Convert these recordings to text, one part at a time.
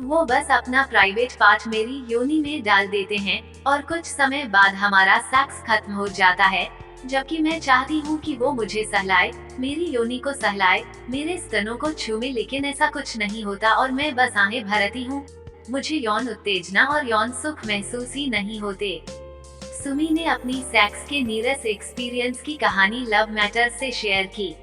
वो बस अपना प्राइवेट पार्ट मेरी योनि में डाल देते हैं और कुछ समय बाद हमारा सेक्स खत्म हो जाता है, जबकि मैं चाहती हूँ कि वो मुझे सहलाए, मेरी योनि को सहलाए, मेरे स्तनों को छूमे, लेकिन ऐसा कुछ नहीं होता और मैं बस आहें भरती हूँ। मुझे यौन उत्तेजना और यौन सुख महसूस ही नहीं होते। सुमी ने अपनी सेक्स के नीरस एक्सपीरियंस की कहानी लव मैटर से शेयर की।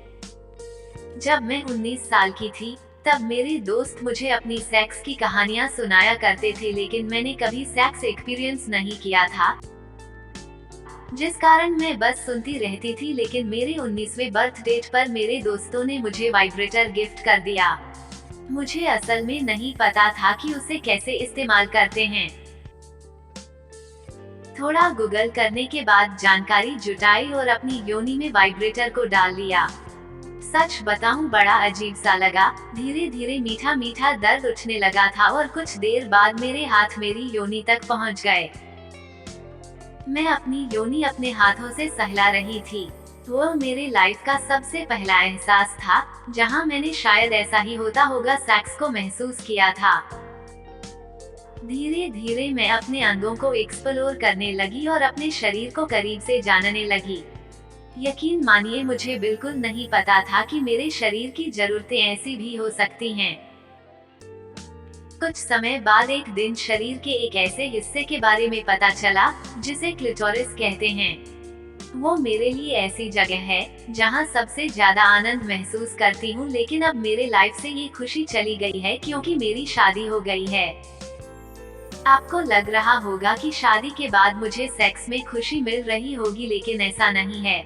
जब मैं 19 साल की थी, तब मेरे दोस्त मुझे अपनी सेक्स की कहानियां सुनाया करते थे, लेकिन मैंने कभी सेक्स एक्सपीरियंस नहीं किया था, जिस कारण मैं बस सुनती रहती थी। लेकिन मेरे 19वें बर्थ डेट पर मेरे दोस्तों ने मुझे वाइब्रेटर गिफ्ट कर दिया। मुझे असल में नहीं पता था कि उसे कैसे इस्तेमाल करते हैं। थोड़ा गूगल करने के बाद जानकारी जुटाई और अपनी योनि में वाइब्रेटर को डाल लिया। सच बताऊं, बड़ा अजीब सा लगा। धीरे धीरे मीठा मीठा दर्द उठने लगा था और कुछ देर बाद मेरे हाथ मेरी योनि तक पहुंच गए। मैं अपनी योनि अपने हाथों से सहला रही थी। वो मेरे लाइफ का सबसे पहला एहसास था, जहां मैंने शायद ऐसा ही होता होगा सेक्स को महसूस किया था। धीरे धीरे मैं अपने अंगों को एक्सप्लोर करने लगी और अपने शरीर को करीब से जानने लगी। यकीन मानिए, मुझे बिल्कुल नहीं पता था कि मेरे शरीर की जरूरतें ऐसी भी हो सकती हैं। कुछ समय बाद एक दिन शरीर के एक ऐसे हिस्से के बारे में पता चला, जिसे क्लिटोरिस कहते हैं। वो मेरे लिए ऐसी जगह है जहां सबसे ज्यादा आनंद महसूस करती हूँ, लेकिन अब मेरे लाइफ से ये खुशी चली गई है क्योंकि मेरी शादी हो गई है। आपको लग रहा होगा कि शादी के बाद मुझे सेक्स में खुशी मिल रही होगी, लेकिन ऐसा नहीं है।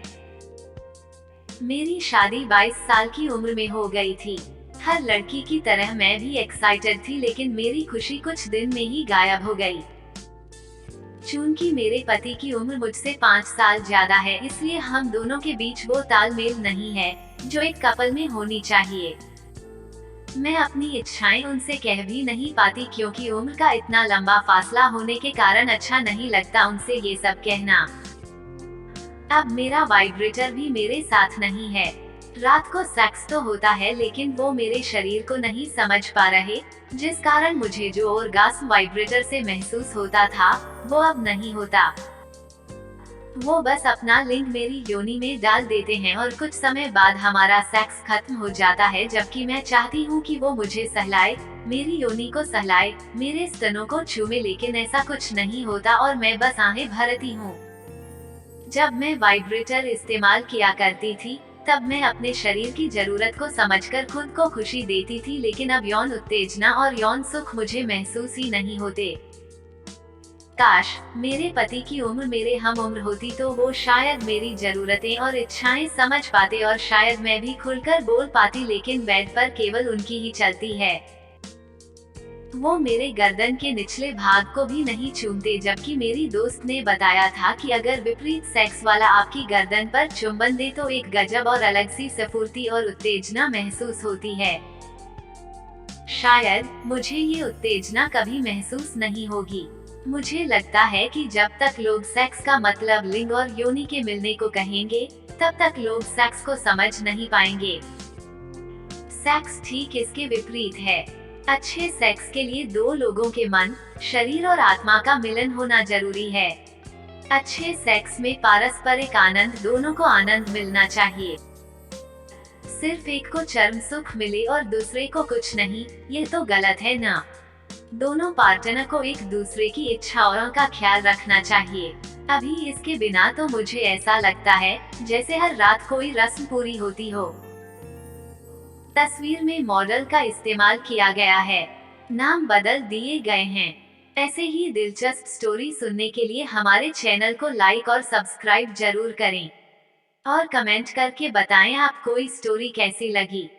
मेरी शादी 22 साल की उम्र में हो गई थी। हर लड़की की तरह मैं भी एक्साइटेड थी, लेकिन मेरी खुशी कुछ दिन में ही गायब हो गई। चूंकि मेरे पति की उम्र मुझसे 5 साल ज्यादा है, इसलिए हम दोनों के बीच वो तालमेल नहीं है जो एक कपल में होनी चाहिए। मैं अपनी इच्छाएं उनसे कह भी नहीं पाती, क्योंकि उम्र का इतना लंबा फासला होने के कारण अच्छा नहीं लगता उनसे ये सब कहना। अब मेरा वाइब्रेटर भी मेरे साथ नहीं है। रात को सेक्स तो होता है, लेकिन वो मेरे शरीर को नहीं समझ पा रहे, जिस कारण मुझे जो ऑर्गास्म वाइब्रेटर से महसूस होता था, वो अब नहीं होता। वो बस अपना लिंग मेरी योनि में डाल देते हैं और कुछ समय बाद हमारा सेक्स खत्म हो जाता है, जबकि मैं चाहती हूँ कि वो मुझे सहलाए, मेरी योनि को सहलाए, मेरे स्तनों को छूमे, लेकिन ऐसा कुछ नहीं होता और मैं बस आहें भरती हूँ। जब मैं वाइब्रेटर इस्तेमाल किया करती थी, तब मैं अपने शरीर की जरूरत को समझकर खुद को खुशी देती थी, लेकिन अब यौन उत्तेजना और यौन सुख मुझे महसूस ही नहीं होते। काश मेरे पति की उम्र मेरे हम उम्र होती, तो वो शायद मेरी जरूरतें और इच्छाएं समझ पाते और शायद मैं भी खुलकर बोल पाती, लेकिन बेड पर केवल उनकी ही चलती है। वो मेरे गर्दन के निचले भाग को भी नहीं चूमते, जबकि मेरी दोस्त ने बताया था कि अगर विपरीत सेक्स वाला आपकी गर्दन पर चुंबन दे तो एक गजब और अलग सी स्फूर्ति और उत्तेजना महसूस होती है। शायद मुझे ये उत्तेजना कभी महसूस नहीं होगी। मुझे लगता है कि जब तक लोग सेक्स का मतलब लिंग और योनि के मिलने को कहेंगे, तब तक लोग सेक्स को समझ नहीं पाएंगे। सेक्स ठीक इसके विपरीत है। अच्छे सेक्स के लिए दो लोगों के मन, शरीर और आत्मा का मिलन होना जरूरी है। अच्छे सेक्स में पारस्परिक आनंद, दोनों को आनंद मिलना चाहिए। सिर्फ एक को चर्म सुख मिले और दूसरे को कुछ नहीं, ये तो गलत है ना। दोनों पार्टनर को एक दूसरे की इच्छाओं का ख्याल रखना चाहिए। अभी इसके बिना तो मुझे ऐसा लगता है जैसे हर रात कोई रस्म पूरी होती हो। तस्वीर में मॉडल का इस्तेमाल किया गया है, नाम बदल दिए गए हैं। ऐसे ही दिलचस्प स्टोरी सुनने के लिए हमारे चैनल को लाइक और सब्सक्राइब जरूर करें और कमेंट करके बताएं आपको ये स्टोरी कैसी लगी।